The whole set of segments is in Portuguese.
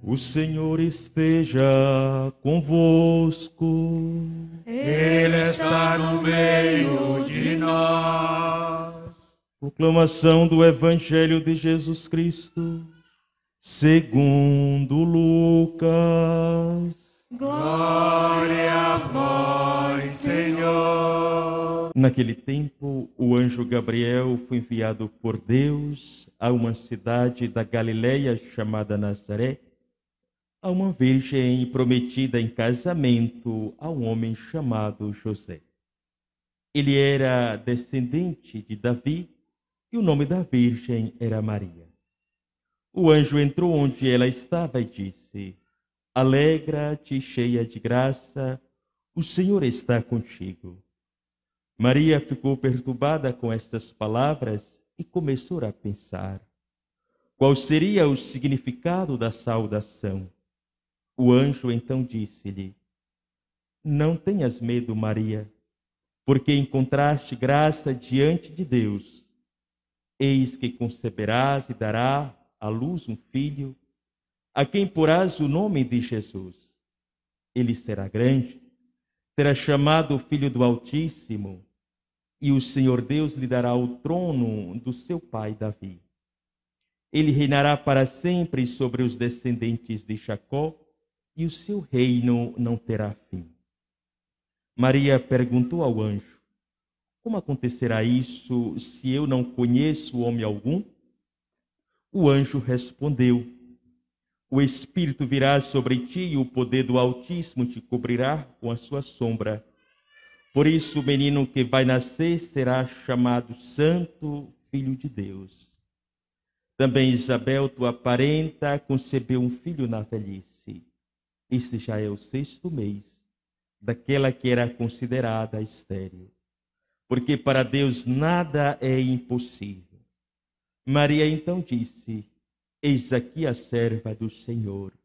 O Senhor esteja convosco. Ele está no meio de nós. Proclamação do Evangelho de Jesus Cristo, segundo Lucas. Glória a vós, Senhor. Naquele tempo, o anjo Gabriel foi enviado por Deus a uma cidade da Galileia chamada Nazaré, a uma virgem prometida em casamento a um homem chamado José. Ele era descendente de Davi e o nome da virgem era Maria. O anjo entrou onde ela estava e disse: Alegra-te, cheia de graça, o Senhor está contigo. Maria ficou perturbada com estas palavras e começou a pensar: qual seria o significado da saudação? O anjo então disse-lhe: Não tenhas medo, Maria, porque encontraste graça diante de Deus. Eis que conceberás e darás à luz um filho, a quem porás o nome de Jesus. Ele será grande, será chamado Filho do Altíssimo, e o Senhor Deus lhe dará o trono do seu pai Davi. Ele reinará para sempre sobre os descendentes de Jacó, e o seu reino não terá fim. Maria perguntou ao anjo: Como acontecerá isso se eu não conheço homem algum? O anjo respondeu: O Espírito virá sobre ti e o poder do Altíssimo te cobrirá com a sua sombra. Por isso o menino que vai nascer será chamado Santo Filho de Deus. Também Isabel, tua parenta, concebeu um filho na velhice. Este já é o 6º mês daquela que era considerada estéril, porque para Deus nada é impossível. Maria então disse: Eis aqui a serva do Senhor.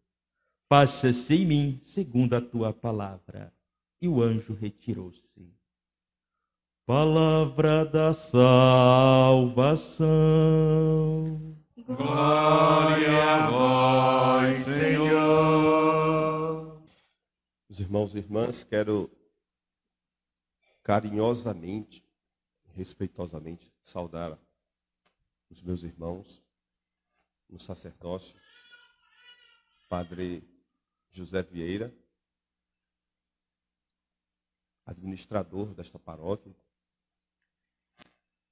Faça-se em mim segundo a tua palavra. E o anjo retirou-se. Palavra da salvação. Glória a vós, Senhor. Os irmãos e irmãs, quero carinhosamente, respeitosamente saudar os meus irmãos no sacerdócio, Padre José Vieira, administrador desta paróquia,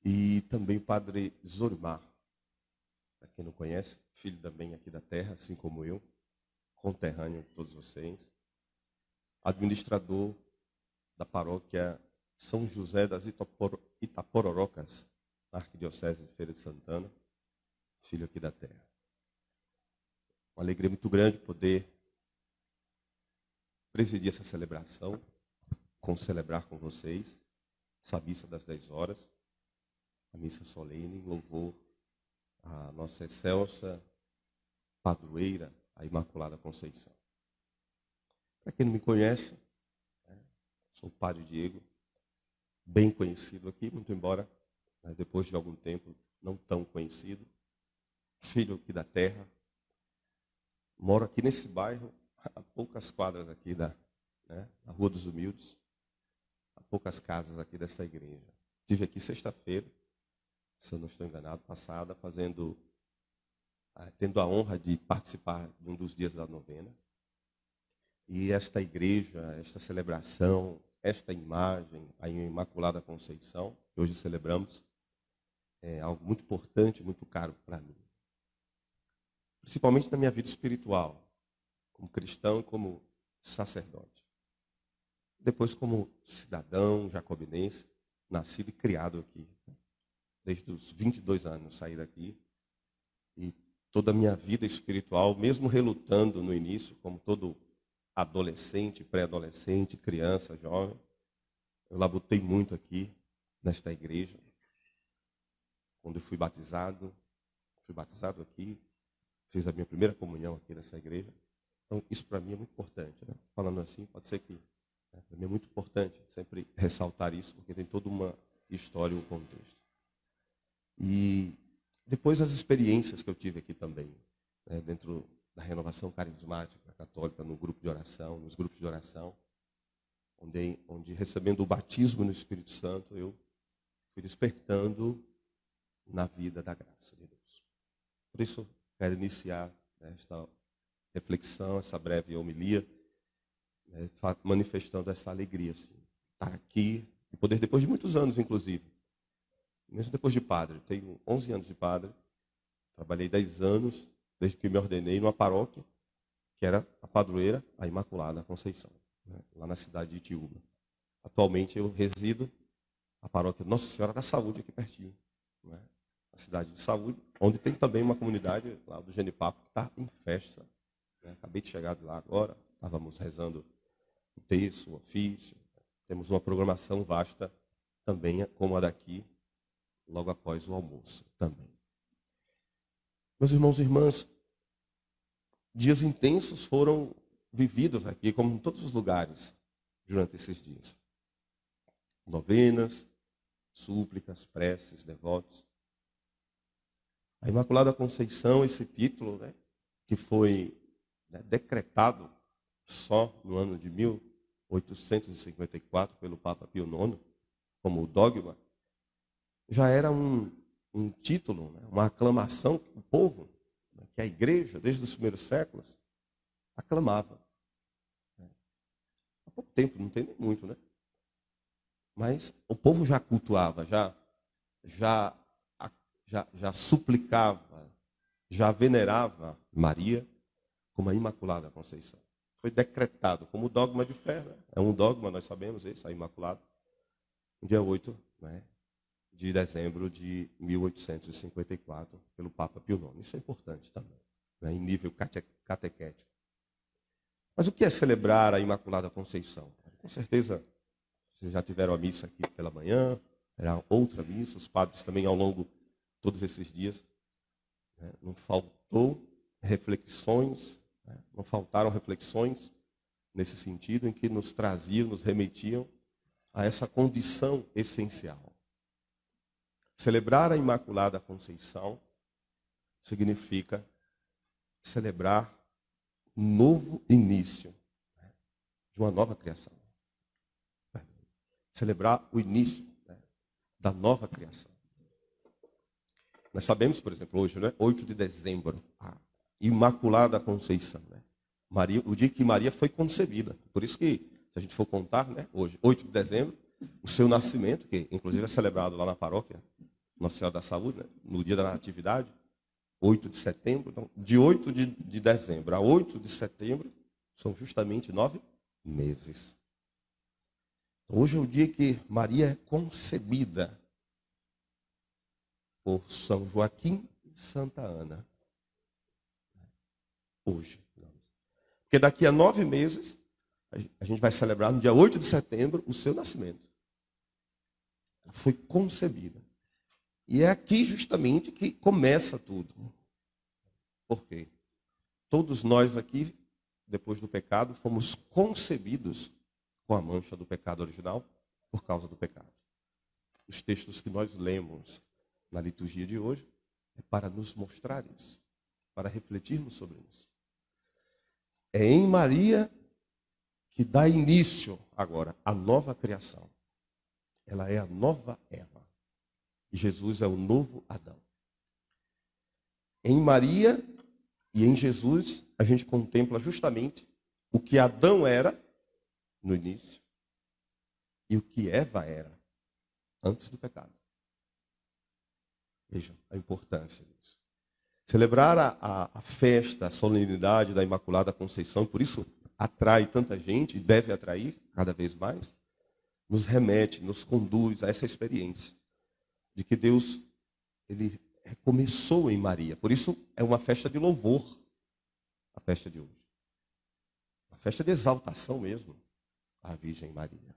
e também o Padre Zorimar, para quem não conhece, filho também aqui da terra, assim como eu, conterrâneo de todos vocês, administrador da paróquia São José das Itapororocas, na Arquidiocese de Feira de Santana, filho aqui da terra. Uma alegria muito grande poder presidir essa celebração, celebrar com vocês essa missa das 10 horas, a missa solene, em louvor à nossa excelsa padroeira, a Imaculada Conceição. Para quem não me conhece, sou o Padre Diego, bem conhecido aqui, muito embora, depois de algum tempo, não tão conhecido, filho aqui da terra, moro aqui nesse bairro, a poucas quadras aqui da Rua dos Humildes, a poucas casas aqui dessa igreja. Estive aqui sexta-feira, se eu não estou enganado, passada, tendo a honra de participar de um dos dias da novena. E esta igreja, esta celebração, esta imagem, a Imaculada Conceição, que hoje celebramos, é algo muito importante, muito caro para mim. Principalmente na minha vida espiritual, como cristão e como sacerdote. Depois como cidadão jacobinense, nascido e criado aqui. Desde os 22 anos saí daqui. E toda a minha vida espiritual, mesmo relutando no início, como todo adolescente, pré-adolescente, criança, jovem, eu labutei muito aqui, nesta igreja. Quando eu fui batizado aqui, fiz a minha primeira comunhão aqui nessa igreja. Então, isso para mim é muito importante. Né? Falando assim, pode ser que para mim é muito importante sempre ressaltar isso, porque tem toda uma história e um contexto. E depois as experiências que eu tive aqui também, dentro da renovação carismática católica no grupo de oração, nos grupos de oração, onde recebendo o batismo no Espírito Santo, eu fui despertando na vida da graça de Deus. Por isso, quero iniciar esta reflexão, essa breve homilia, manifestando essa alegria, assim, estar aqui e poder, depois de muitos anos, inclusive, mesmo depois de padre, tenho 11 anos de padre, trabalhei 10 anos, desde que me ordenei numa paróquia, que era a padroeira, a Imaculada Conceição, lá na cidade de Itiúba. Atualmente eu resido na paróquia Nossa Senhora da Saúde, aqui pertinho, na cidade de Saúde, onde tem também uma comunidade lá do Genipapo, que está em festa. Acabei de chegar de lá agora, estávamos rezando o texto, o ofício, temos uma programação vasta também, como a daqui, logo após o almoço também. Meus irmãos e irmãs, dias intensos foram vividos aqui, como em todos os lugares, durante esses dias. Novenas, súplicas, preces, devotos. A Imaculada Conceição, esse título, que foi decretado só no ano de 1854 pelo Papa Pio IX, como o dogma, já era um título, uma aclamação que o povo, que a igreja, desde os primeiros séculos, aclamava. Há pouco tempo, não tem nem muito, mas o povo já cultuava, já suplicava, já venerava Maria como a Imaculada Conceição. Foi decretado como dogma de fé. É um dogma, nós sabemos esse, a Imaculada, no dia 8 de dezembro de 1854, pelo Papa Pio IX. Isso é importante também, em nível catequético. Mas o que é celebrar a Imaculada Conceição? Com certeza, vocês já tiveram a missa aqui pela manhã, era outra missa, os padres também ao longo de todos esses dias. Não faltou reflexões, não faltaram reflexões nesse sentido, em que nos traziam, nos remetiam a essa condição essencial. Celebrar a Imaculada Conceição significa celebrar um novo início de uma nova criação. Celebrar o início da nova criação. Nós sabemos, por exemplo, hoje, 8 de dezembro, a Imaculada Conceição. Maria, o dia que Maria foi concebida. Por isso que, se a gente for contar, hoje, 8 de dezembro, o seu nascimento, que inclusive é celebrado lá na paróquia Nossa Senhora da Saúde, no dia da Natividade, 8 de setembro. Então, de 8 de dezembro a 8 de setembro, são justamente 9 meses. Hoje é o dia que Maria é concebida por São Joaquim e Santa Ana. Hoje. Porque daqui a 9 meses, a gente vai celebrar no dia 8 de setembro o seu nascimento. Ela foi concebida. E é aqui justamente que começa tudo. Por quê? Todos nós aqui, depois do pecado, fomos concebidos com a mancha do pecado original por causa do pecado. Os textos que nós lemos na liturgia de hoje é para nos mostrar isso, para refletirmos sobre isso. É em Maria que dá início agora a nova criação. Ela é a nova Eva. E Jesus é o novo Adão. Em Maria e em Jesus, a gente contempla justamente o que Adão era no início e o que Eva era antes do pecado. Vejam a importância disso. Celebrar a festa, a solenidade da Imaculada Conceição, por isso atrai tanta gente, e deve atrair cada vez mais, nos remete, nos conduz a essa experiência de que Deus, Ele recomeçou em Maria. Por isso é uma festa de louvor, a festa de hoje. Uma festa de exaltação mesmo, à Virgem Maria.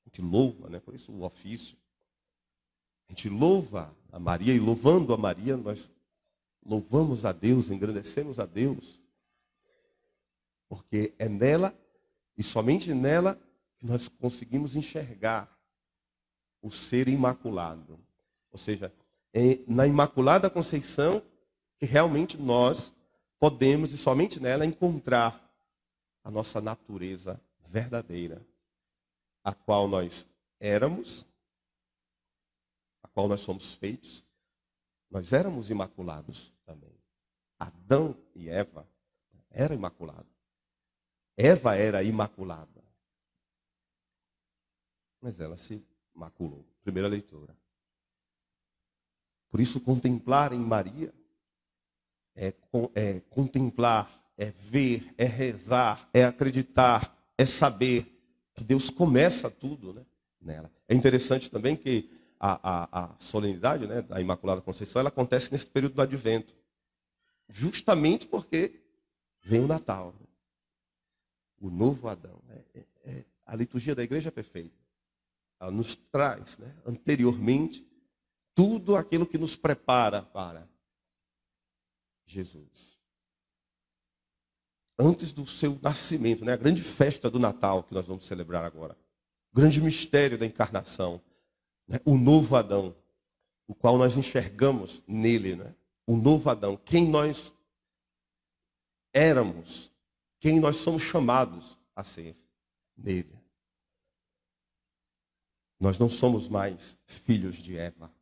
A gente louva, por isso o ofício. A gente louva a Maria, e louvando a Maria, nós louvamos a Deus, engrandecemos a Deus. Porque é nela, e somente nela, que nós conseguimos enxergar o ser imaculado. Ou seja, é na Imaculada Conceição que realmente nós podemos, e somente nela, encontrar a nossa natureza verdadeira, a qual nós éramos, a qual nós somos feitos. Nós éramos imaculados também. Adão e Eva eram imaculados. Eva era imaculada. Mas ela se maculou. Primeira leitura. Por isso, contemplar em Maria é contemplar, é ver, é rezar, é acreditar, é saber que Deus começa tudo, né, nela. É interessante também que a solenidade, né, da Imaculada Conceição, ela acontece nesse período do Advento. Justamente porque vem o Natal. Né? O novo Adão. A liturgia da igreja é perfeita. Ela nos traz, né, anteriormente, tudo aquilo que nos prepara para Jesus. Antes do seu nascimento, né, a grande festa do Natal que nós vamos celebrar agora. O grande mistério da encarnação. Né, o novo Adão, o qual nós enxergamos nele. Né, o novo Adão, quem nós éramos, quem nós somos chamados a ser nele. Nós não somos mais filhos de Eva,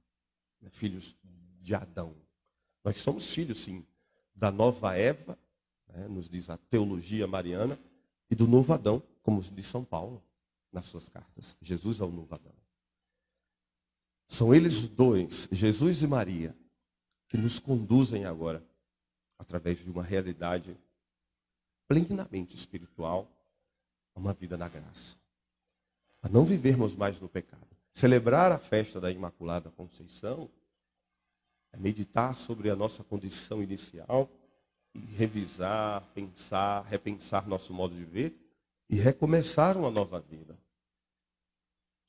filhos de Adão. Nós somos filhos, sim, da nova Eva, né, nos diz a teologia mariana, e do novo Adão, como diz São Paulo nas suas cartas. Jesus é o novo Adão. São eles dois, Jesus e Maria, que nos conduzem agora, através de uma realidade plenamente espiritual, a uma vida na graça. A não vivermos mais no pecado. Celebrar a festa da Imaculada Conceição é meditar sobre a nossa condição inicial e revisar, pensar, repensar nosso modo de ver e recomeçar uma nova vida.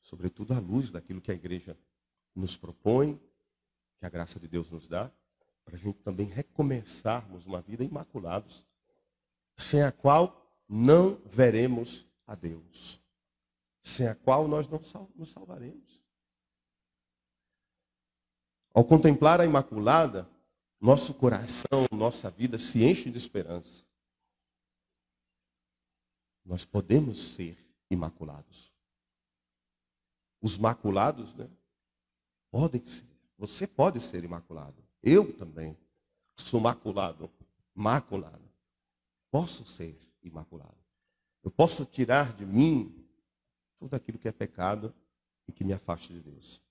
Sobretudo à luz daquilo que a igreja nos propõe, que a graça de Deus nos dá, para a gente também recomeçarmos uma vida imaculados, sem a qual não veremos a Deus, sem a qual nós não nos salvaremos. Ao contemplar a Imaculada, nosso coração, nossa vida se enche de esperança. Nós podemos ser imaculados. Os maculados, né, podem ser. Você pode ser imaculado. Eu também sou maculado. Posso ser imaculado. Eu posso tirar de mim tudo aquilo que é pecado e que me afaste de Deus.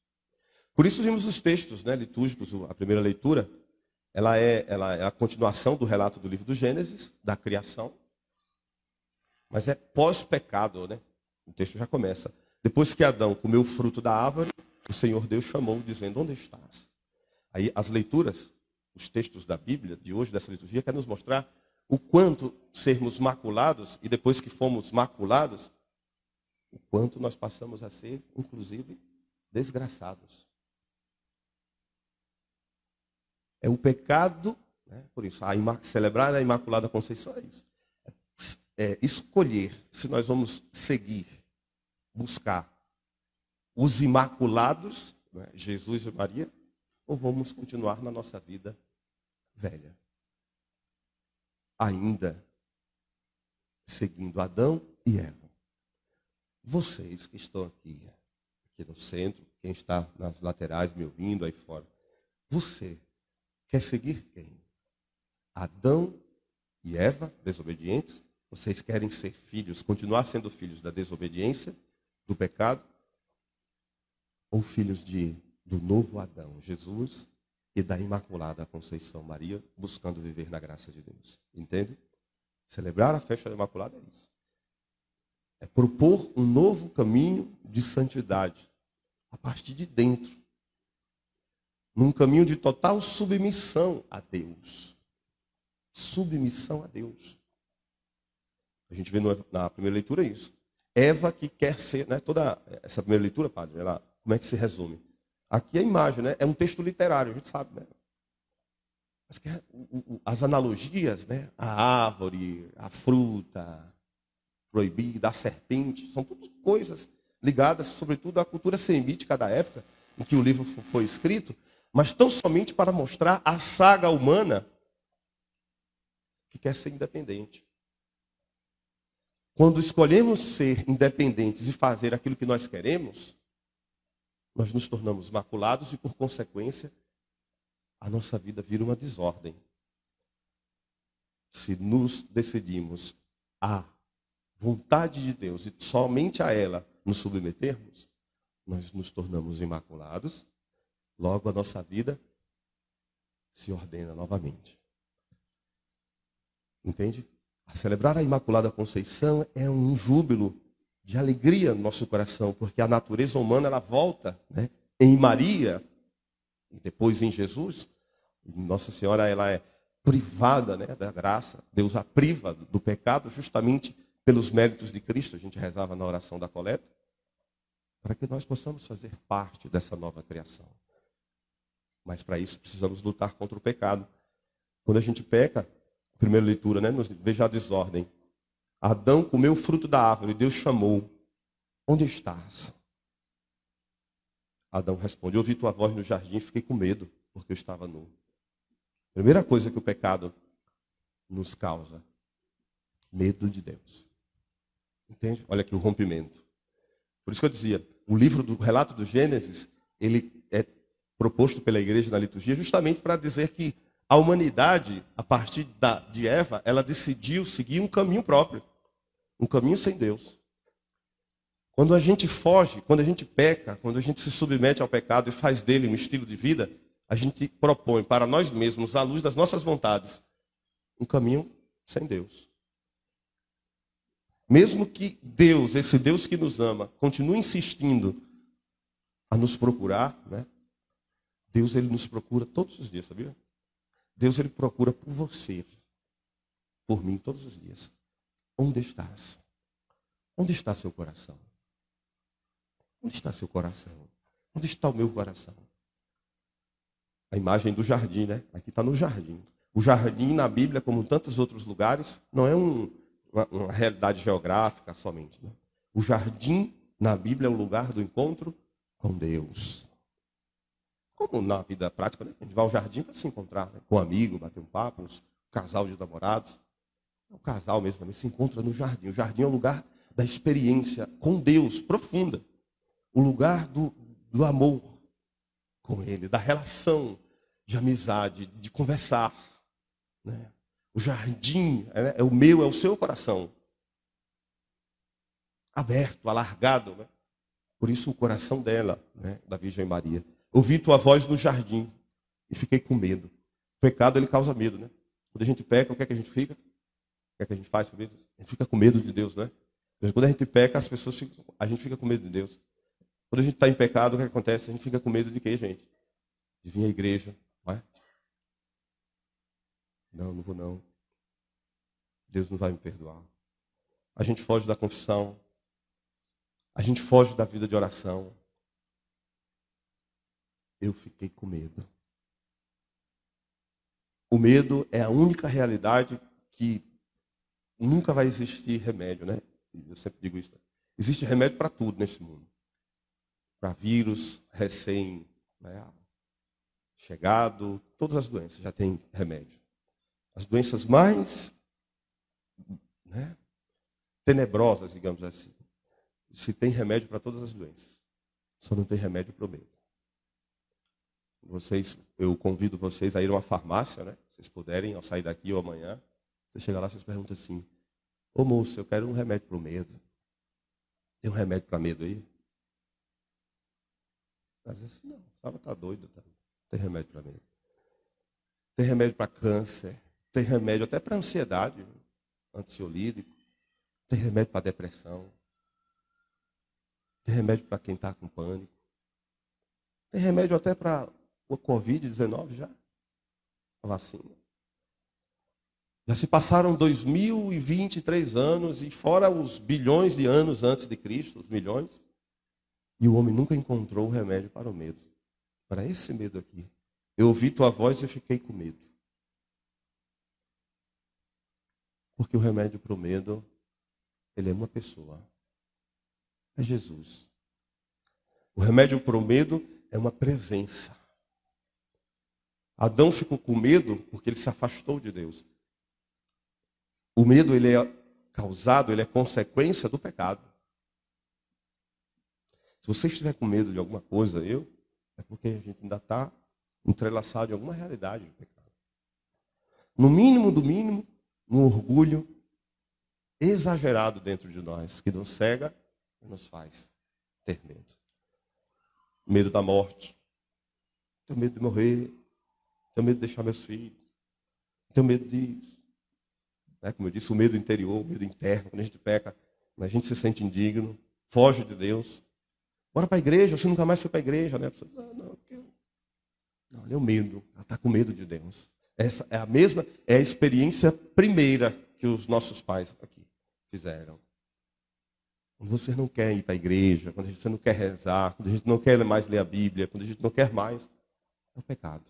Por isso vimos os textos, né, litúrgicos. A primeira leitura, ela é a continuação do relato do livro do Gênesis, da criação. Mas é pós-pecado, né? O texto já começa. Depois que Adão comeu o fruto da árvore, o Senhor Deus chamou, dizendo: onde estás? Aí as leituras, os textos da Bíblia, de hoje, dessa liturgia, querem nos mostrar o quanto sermos maculados, e depois que fomos maculados, o quanto nós passamos a ser, inclusive, desgraçados. É o pecado, né? Por isso, celebrar a Imaculada Conceição é isso. É escolher se nós vamos seguir, buscar os imaculados, né, Jesus e Maria, ou vamos continuar na nossa vida velha. Ainda seguindo Adão e Eva. Vocês que estão aqui no centro, quem está nas laterais me ouvindo aí fora, você quer seguir quem? Adão e Eva, desobedientes? Vocês querem ser filhos, continuar sendo filhos da desobediência, do pecado? Ou filhos do novo Adão, Jesus, e da Imaculada Conceição Maria, buscando viver na graça de Deus? Entende? Celebrar a festa da Imaculada é isso. É propor um novo caminho de santidade, a partir de dentro. Num caminho de total submissão a Deus. Submissão a Deus. A gente vê na primeira leitura isso. Eva que quer ser, né, toda essa primeira leitura, padre, como é que se resume? Aqui a imagem, né, é um texto literário, a gente sabe, né? Mas que as analogias, né, a árvore, a fruta proibida, a serpente, são todas coisas ligadas, sobretudo, à cultura semítica da época em que o livro foi escrito, mas tão somente para mostrar a saga humana que quer ser independente. Quando escolhemos ser independentes e fazer aquilo que nós queremos, nós nos tornamos maculados e, por consequência, a nossa vida vira uma desordem. Se nos decidimos à vontade de Deus e somente a ela nos submetermos, nós nos tornamos imaculados, logo a nossa vida se ordena novamente. Entende? A celebrar a Imaculada Conceição é um júbilo de alegria no nosso coração, porque a natureza humana ela volta, né, em Maria e depois em Jesus. Nossa Senhora ela é privada, né, da graça. Deus a priva do pecado justamente pelos méritos de Cristo. A gente rezava na oração da coleta para que nós possamos fazer parte dessa nova criação. Mas para isso precisamos lutar contra o pecado. Quando a gente peca, primeira leitura, né? Veja a desordem. Adão comeu o fruto da árvore, Deus chamou. Onde estás? Adão responde, ouvi tua voz no jardim e fiquei com medo, porque eu estava nu. Primeira coisa que o pecado nos causa, medo de Deus. Entende? Olha aqui o rompimento. Por isso que eu dizia, o livro do relato do Gênesis, ele é proposto pela igreja na liturgia justamente para dizer que a humanidade, a partir de Eva, ela decidiu seguir um caminho próprio. Um caminho sem Deus. Quando a gente foge, quando a gente peca, quando a gente se submete ao pecado e faz dele um estilo de vida, a gente propõe para nós mesmos, à luz das nossas vontades, um caminho sem Deus. Mesmo que Deus, esse Deus que nos ama, continue insistindo a nos procurar, né? Deus ele nos procura todos os dias, sabia? Deus ele procura por você, por mim, todos os dias. Onde estás? Onde está seu coração? Onde está seu coração? Onde está o meu coração? A imagem do jardim, né? Aqui está no jardim. O jardim na Bíblia, como em tantos outros lugares, não é uma realidade geográfica somente. Né? O jardim na Bíblia é o lugar do encontro com Deus. Como na vida prática, né? A gente vai ao jardim para se encontrar, né? Com um amigo, bater um papo, um casal de namorados. O casal mesmo também se encontra no jardim. O jardim é o lugar da experiência com Deus profunda. O lugar do amor com Ele, da relação de amizade, de conversar. Né? O jardim é o meu, é o seu coração. Aberto, alargado. Né? Por isso o coração dela, né? Da Virgem Maria. Ouvi tua voz no jardim e fiquei com medo. O pecado ele causa medo, né? Quando a gente peca, o que é que a gente fica? O que é que a gente faz com medo? A gente fica com medo de Deus, né? Quando a gente peca, a gente fica com medo de Deus. Quando a gente está em pecado, o que acontece? A gente fica com medo de quê, gente? De vir à igreja, não é? Não vou não. Deus não vai me perdoar. A gente foge da confissão. A gente foge da vida de oração. Eu fiquei com medo. O medo é a única realidade que nunca vai existir remédio, né? Eu sempre digo isso. Existe remédio para tudo nesse mundo. Para vírus, chegado, todas as doenças já tem remédio. As doenças mais, né, tenebrosas, digamos assim. Se tem remédio para todas as doenças. Só não tem remédio para o medo. Eu convido vocês a ir a uma farmácia, né? Se vocês puderem, ao sair daqui ou amanhã. Você chega lá e vocês perguntam assim, ô moço, eu quero um remédio para o medo. Tem um remédio para medo aí? Às vezes, não, a senhora está doida, tá? Tem remédio para medo. Tem remédio para câncer. Tem remédio até para ansiedade, ansiolítico. Tem remédio para depressão. Tem remédio para quem está com pânico. Tem remédio até para o Covid-19 já. A vacina. Já se passaram 2023 anos e fora os bilhões de anos antes de Cristo, os milhões. E o homem nunca encontrou o remédio para o medo. Para esse medo aqui. Eu ouvi tua voz e fiquei com medo. Porque o remédio para o medo, ele é uma pessoa. É Jesus. O remédio para o medo é uma presença. Adão ficou com medo porque ele se afastou de Deus. O medo, ele é causado, ele é consequência do pecado. Se você estiver com medo de alguma coisa, é porque a gente ainda está entrelaçado em alguma realidade do pecado. No mínimo do mínimo, um orgulho exagerado dentro de nós, que nos cega e nos faz ter medo. Medo da morte. Tenho medo de morrer. Tenho medo de deixar meus filhos. Tenho medo disso. Como eu disse, o medo interior, o medo interno. Quando a gente peca, a gente se sente indigno, foge de Deus. Bora para a igreja, você nunca mais foi para a igreja, né? A pessoa diz, não, é o medo. Ela está com medo de Deus. Essa é a experiência primeira que os nossos pais aqui fizeram. Quando você não quer ir para a igreja, quando você não quer rezar, quando a gente não quer mais ler a Bíblia, quando a gente não quer mais, é o pecado.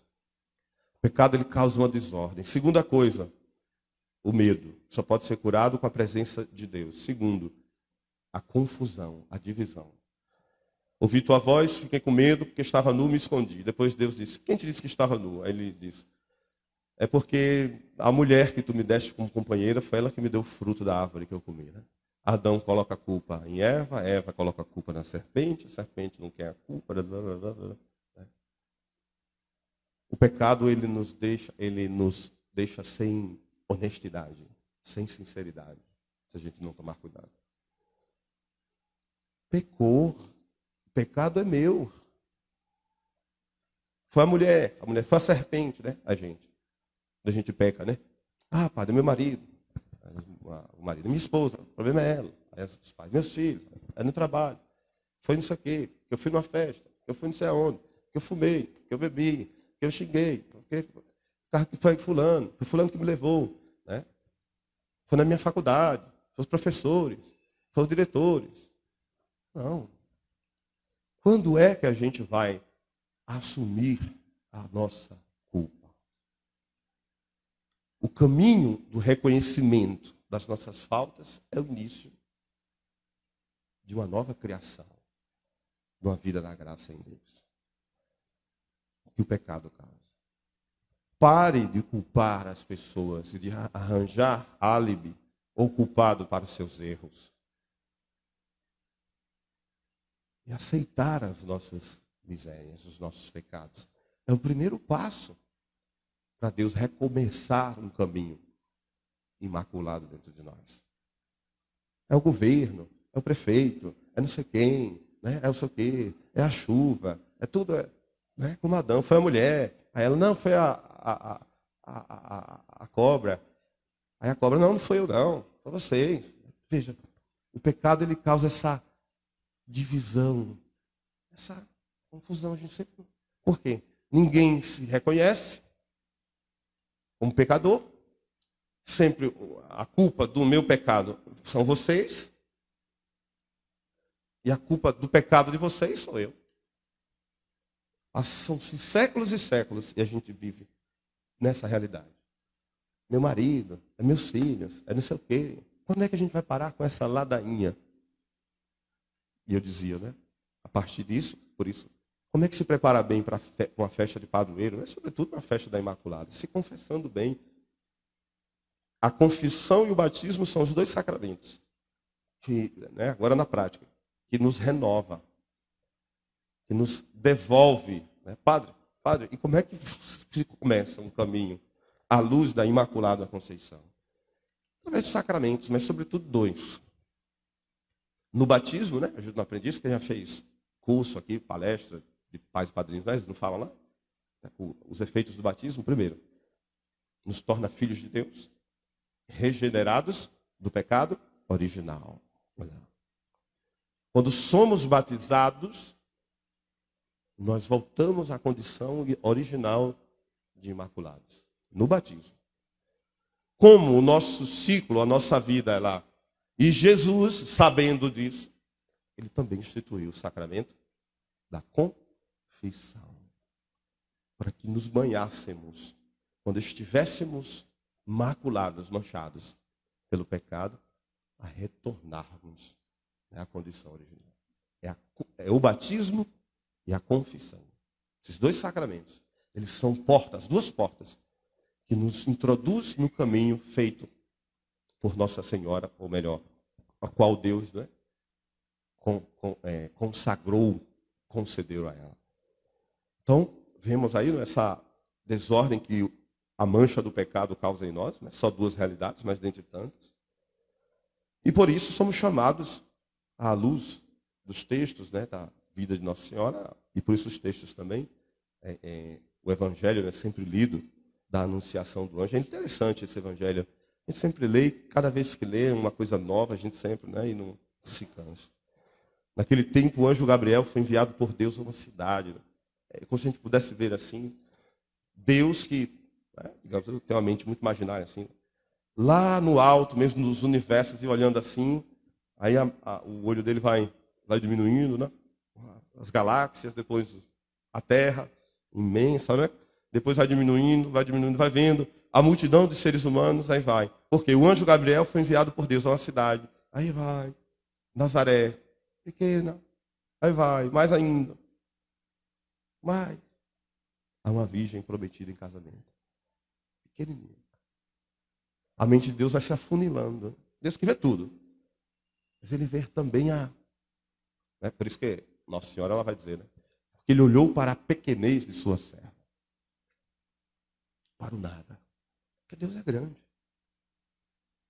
O pecado, ele causa uma desordem. Segunda coisa, o medo só pode ser curado com a presença de Deus. Segundo, a confusão, a divisão. Ouvi tua voz, fiquei com medo, porque estava nu, me escondi. Depois Deus disse, quem te disse que estava nu? Aí ele disse, é porque a mulher que tu me deste como companheira foi ela que me deu o fruto da árvore que eu comi. Né? Adão coloca a culpa em Eva, Eva coloca a culpa na serpente, a serpente não quer a culpa. Blá, blá, blá, blá. O pecado, ele nos deixa sem honestidade, sem sinceridade, se a gente não tomar cuidado. Pecou. O pecado é meu. Foi a mulher foi a serpente, né? A gente peca, né? Ah, padre, meu marido. O marido, minha esposa, o problema é ela. Aí os pais, meus filhos, é no trabalho. Foi não sei o quê, que eu fui numa festa, que eu fui não sei aonde, que eu fumei, que eu bebi, que eu xinguei, que o carro que foi fulano, foi fulano que me levou, né? Foi na minha faculdade, foi os professores, foi os diretores. Não. Quando é que a gente vai assumir a nossa culpa? O caminho do reconhecimento das nossas faltas é o início de uma nova criação, de uma vida da graça em Deus. Que o pecado causa. Pare de culpar as pessoas e de arranjar álibi ou culpado para os seus erros. E aceitar as nossas misérias, os nossos pecados. É o primeiro passo para Deus recomeçar um caminho imaculado dentro de nós. É o governo, é o prefeito, é não sei quem, né? É não sei o quê, é a chuva, é tudo, né? Como Adão, foi a mulher, aí ela, não, foi a cobra. Aí a cobra, não foi eu não, foi vocês. Veja, o pecado, ele causa essa divisão, essa confusão. A gente sempre... Por quê? Ninguém se reconhece como pecador. Sempre a culpa do meu pecado são vocês. E a culpa do pecado de vocês sou eu. São séculos e séculos e a gente vive nessa realidade. Meu marido, é meus filhos, é não sei o quê. Quando é que a gente vai parar com essa ladainha? E eu dizia, né? A partir disso, por isso, como é que se prepara bem para uma festa de padroeiro? Né? Sobretudo para a festa da Imaculada. Se confessando bem. A confissão e o batismo são os dois sacramentos. Que, né, agora na prática, que nos renova. Que nos devolve. Né? Padre, e como é que se começa um caminho à luz da Imaculada Conceição? Através dos sacramentos, mas sobretudo dois. No batismo, né? Ajuda no aprendiz, quem já fez curso aqui, palestra de pais e padrinhos, né? Eles não falam lá? Os efeitos do batismo, primeiro, nos torna filhos de Deus, regenerados do pecado original. Quando somos batizados, nós voltamos à condição original de imaculados. No batismo. Como o nosso ciclo, a nossa vida é lá. E Jesus, sabendo disso, ele também instituiu o sacramento da confissão. Para que nos banhássemos, quando estivéssemos maculados, manchados pelo pecado, a retornarmos à condição original. É o batismo e a confissão. Esses dois sacramentos, eles são portas, duas portas, que nos introduz no caminho feito por Nossa Senhora, ou melhor, a qual Deus, né, consagrou, concedeu a ela. Então, vemos aí essa desordem que a mancha do pecado causa em nós, né? Só duas realidades, mas dentre tantas. E por isso somos chamados à luz dos textos, né, da vida de Nossa Senhora, e por isso os textos também, o Evangelho é sempre lido, da anunciação do anjo. É interessante esse Evangelho. A gente sempre lê, cada vez que lê uma coisa nova, a gente sempre, né, e não se cansa. Naquele tempo, o anjo Gabriel foi enviado por Deus a uma cidade. É como se a gente pudesse ver assim, Deus que, né, digamos, tem uma mente muito imaginária assim, lá no alto, mesmo nos universos, e olhando assim, aí o olho dele vai diminuindo, né? As galáxias, depois a Terra, imensa, né? Depois vai diminuindo, vai vendo a multidão de seres humanos, aí vai. Porque o anjo Gabriel foi enviado por Deus a uma cidade. Aí vai, Nazaré, pequena, aí vai, mais ainda. Mas há uma virgem prometida em casamento. Pequenininha. A mente de Deus vai se afunilando. Deus que vê tudo. Mas ele vê também né? Por isso que Nossa Senhora ela vai dizer, né? Porque ele olhou para a pequenez de sua serva. Para o nada. Porque Deus é grande.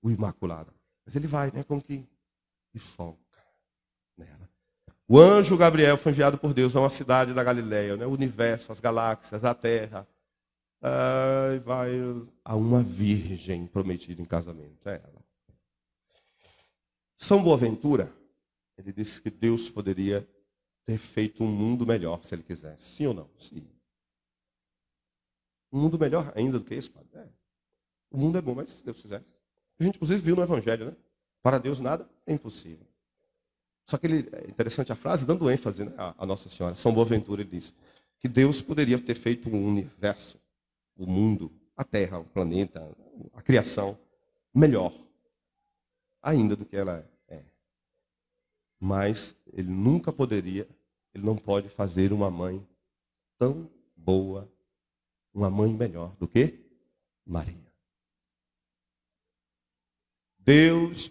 O Imaculado. Mas ele vai, né? Como que foca nela. O anjo Gabriel foi enviado por Deus a uma cidade da Galileia, né? O universo, as galáxias, a terra. Vai a uma virgem prometida em casamento. É ela. São Boaventura, ele disse que Deus poderia ter feito um mundo melhor se ele quisesse. Sim ou não? Sim. Um mundo melhor ainda do que esse, padre? O mundo é bom, mas se Deus quisesse. A gente, inclusive, viu no Evangelho, né? Para Deus nada é impossível. Só que é interessante a frase, dando ênfase, né, a Nossa Senhora. São Boaventura, ele disse que Deus poderia ter feito um universo, o mundo, a Terra, o planeta, a criação, melhor ainda do que ela é. Mas ele nunca poderia, ele não pode fazer uma mãe tão boa, uma mãe melhor do que Maria. Deus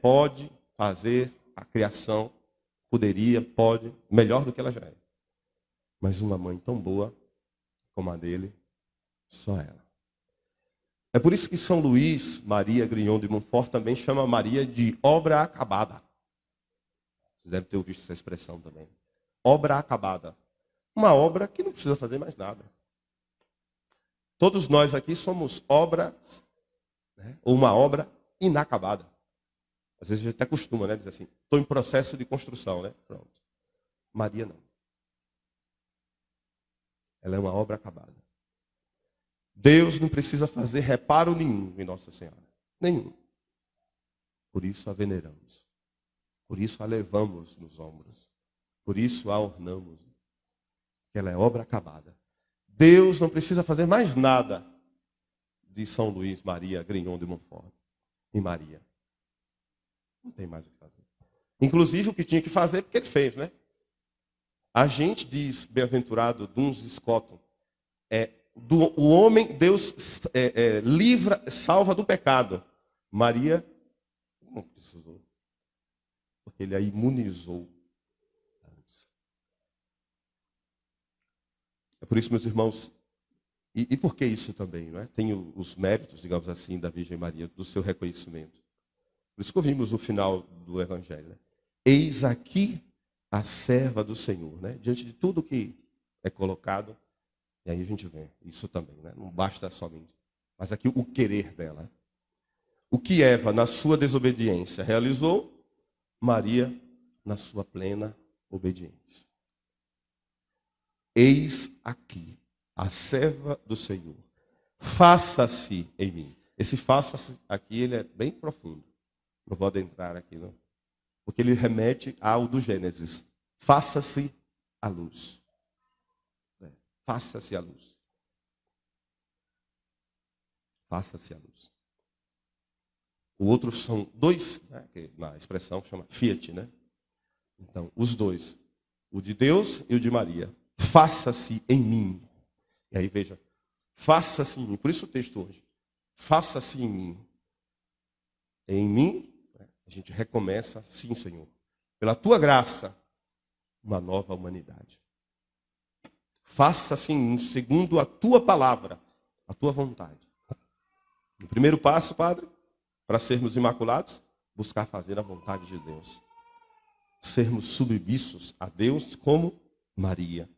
pode fazer a criação, pode, melhor do que ela já é. Mas uma mãe tão boa como a dele, só ela. É por isso que São Luís Maria Grignon de Montfort também chama Maria de obra acabada. Vocês devem ter ouvido essa expressão também. Obra acabada. Uma obra que não precisa fazer mais nada. Todos nós aqui somos obras, né, ou uma obra inacabada. Às vezes a gente até costuma, né, dizer assim, estou em processo de construção, né? Pronto. Maria não. Ela é uma obra acabada. Deus não precisa fazer reparo nenhum em Nossa Senhora. Nenhum. Por isso a veneramos. Por isso a levamos nos ombros. Por isso a ornamos. Ela é obra acabada. Deus não precisa fazer mais nada de São Luís Maria Grignon de Montfort. E Maria. Não tem mais o que fazer. Inclusive o que tinha que fazer, porque ele fez, né? A gente diz, bem-aventurado Duns Scotus, o homem, Deus livra, salva do pecado. Maria não precisou. Porque ele a imunizou. É por isso, meus irmãos, e por que isso também? Não é? Tem os méritos, digamos assim, da Virgem Maria, do seu reconhecimento. Por isso que ouvimos no final do Evangelho. Né? Eis aqui a serva do Senhor. Né? Diante de tudo que é colocado, e aí a gente vê isso também. Né? Não basta somente. Mas aqui o querer dela. O que Eva, na sua desobediência, realizou, Maria, na sua plena obediência. Eis aqui a serva do Senhor. Faça-se em mim. Esse faça-se aqui, ele é bem profundo. Não vou adentrar aqui, não. Porque ele remete ao do Gênesis. Faça-se a luz. Faça-se a luz. Faça-se a luz. O outro são dois, né, que na expressão chama fiat, né? Então, os dois. O de Deus e o de Maria. Faça-se em mim. E aí, veja. Faça-se em mim. Por isso o texto hoje. Faça-se em mim. em mim, a gente recomeça, sim, Senhor, pela tua graça, uma nova humanidade. Faça assim, segundo a tua palavra, a tua vontade. O primeiro passo, Padre, para sermos imaculados, buscar fazer a vontade de Deus. Sermos submissos a Deus como Maria,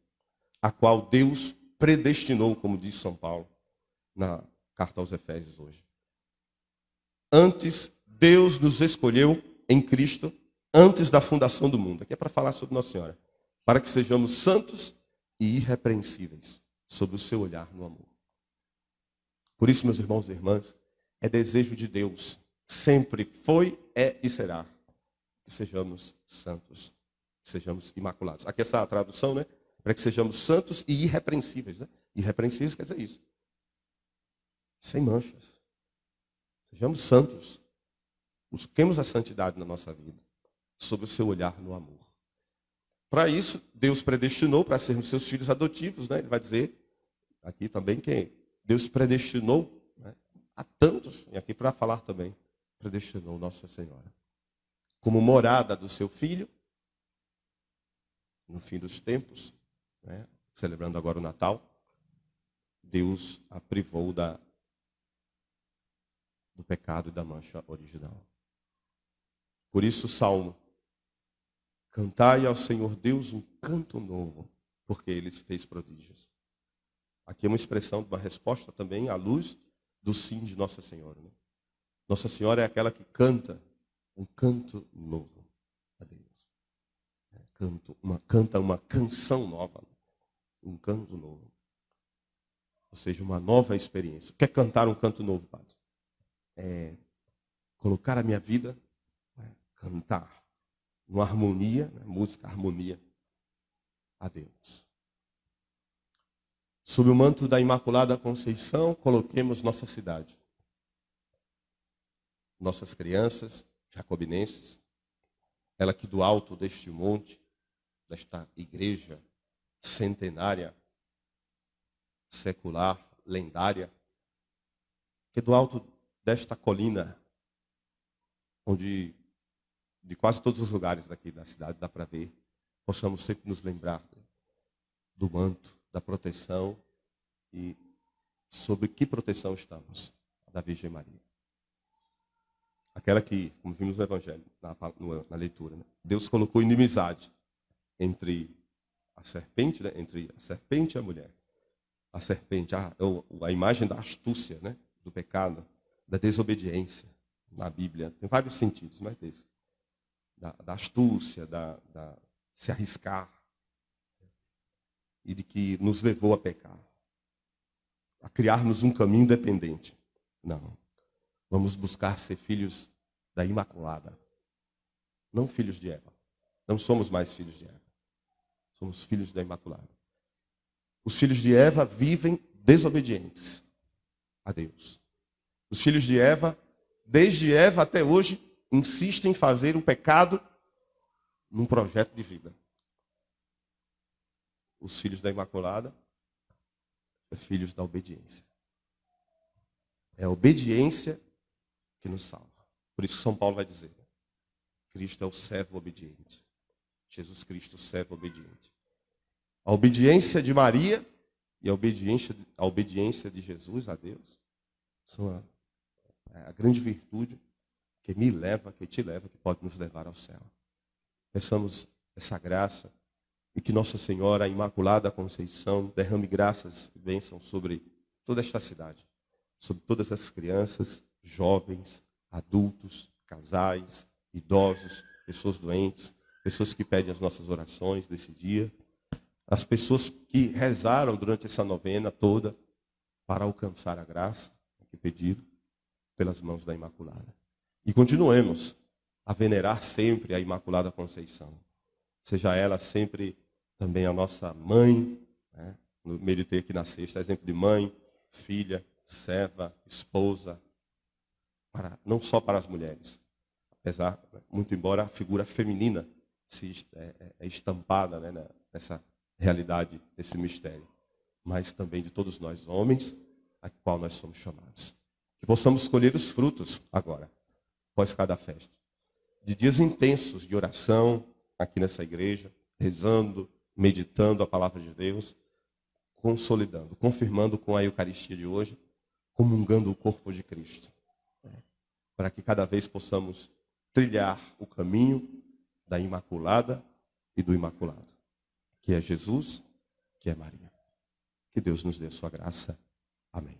a qual Deus predestinou, como diz São Paulo na carta aos Efésios hoje. Antes, Deus nos escolheu em Cristo, antes da fundação do mundo. Aqui é para falar sobre Nossa Senhora. Para que sejamos santos e irrepreensíveis, sob o seu olhar no amor. Por isso, meus irmãos e irmãs, é desejo de Deus, sempre foi, é e será, que sejamos santos, que sejamos imaculados. Aqui essa tradução, né? Para que sejamos santos e irrepreensíveis. Né? Irrepreensíveis quer dizer isso. Sem manchas. Sejamos santos. Busquemos a santidade na nossa vida, sob o seu olhar no amor. Para isso, Deus predestinou para sermos seus filhos adotivos. Né? Ele vai dizer aqui também que Deus predestinou, né, a tantos, e aqui para falar também, predestinou Nossa Senhora. Como morada do seu Filho, no fim dos tempos, né, celebrando agora o Natal, Deus a privou do pecado e da mancha original. Por isso o Salmo: cantai ao Senhor Deus um canto novo, porque Ele fez prodígios. Aqui é uma expressão de uma resposta também à luz do sim de Nossa Senhora. Né? Nossa Senhora é aquela que canta um canto novo a Deus. Canta uma canção nova, um canto novo. Ou seja, uma nova experiência. Quer cantar um canto novo, Padre? É colocar a minha vida, cantar uma harmonia, música, harmonia a Deus. Sob o manto da Imaculada Conceição, coloquemos nossa cidade. Nossas crianças, jacobinenses, ela que do alto deste monte, desta igreja centenária, secular, lendária, que do alto desta colina, onde de quase todos os lugares daqui da cidade dá para ver, possamos sempre nos lembrar do manto, da proteção e sobre que proteção estamos, da Virgem Maria. Aquela que, como vimos no Evangelho, na leitura, né? Deus colocou inimizade entre a serpente, né? Entre a serpente e a mulher. A serpente, a imagem da astúcia, né? Do pecado, da desobediência na Bíblia. Tem vários sentidos, mas desse. Da astúcia, da se arriscar. E de que nos levou a pecar. A criarmos um caminho independente. Não. Vamos buscar ser filhos da Imaculada. Não filhos de Eva. Não somos mais filhos de Eva. Somos filhos da Imaculada. Os filhos de Eva vivem desobedientes a Deus. Os filhos de Eva, desde Eva até hoje, insistem em fazer o pecado num projeto de vida. Os filhos da Imaculada são filhos da obediência. É a obediência que nos salva. Por isso São Paulo vai dizer: Cristo é o servo obediente. Jesus Cristo, o servo obediente. A obediência de Maria e a obediência de Jesus a Deus são a grande virtude que me leva, que te leva, que pode nos levar ao céu. Peçamos essa graça e que Nossa Senhora, a Imaculada Conceição, derrame graças e bênçãos sobre toda esta cidade, sobre todas as crianças, jovens, adultos, casais, idosos, pessoas doentes, pessoas que pedem as nossas orações desse dia, as pessoas que rezaram durante essa novena toda para alcançar a graça que pediram pelas mãos da Imaculada. E continuemos a venerar sempre a Imaculada Conceição. Seja ela sempre também a nossa mãe, né? Meditei aqui na sexta, exemplo de mãe, filha, serva, esposa, não só para as mulheres. Apesar, muito embora a figura feminina é estampada, né, nessa realidade, desse mistério. Mas também de todos nós homens, a qual nós somos chamados. Que possamos colher os frutos agora. após cada festa. De dias intensos de oração aqui nessa igreja, rezando, meditando a palavra de Deus, consolidando, confirmando com a Eucaristia de hoje, comungando o corpo de Cristo. Para que cada vez possamos trilhar o caminho da Imaculada e do Imaculado, que é Jesus, que é Maria. Que Deus nos dê a sua graça. Amém.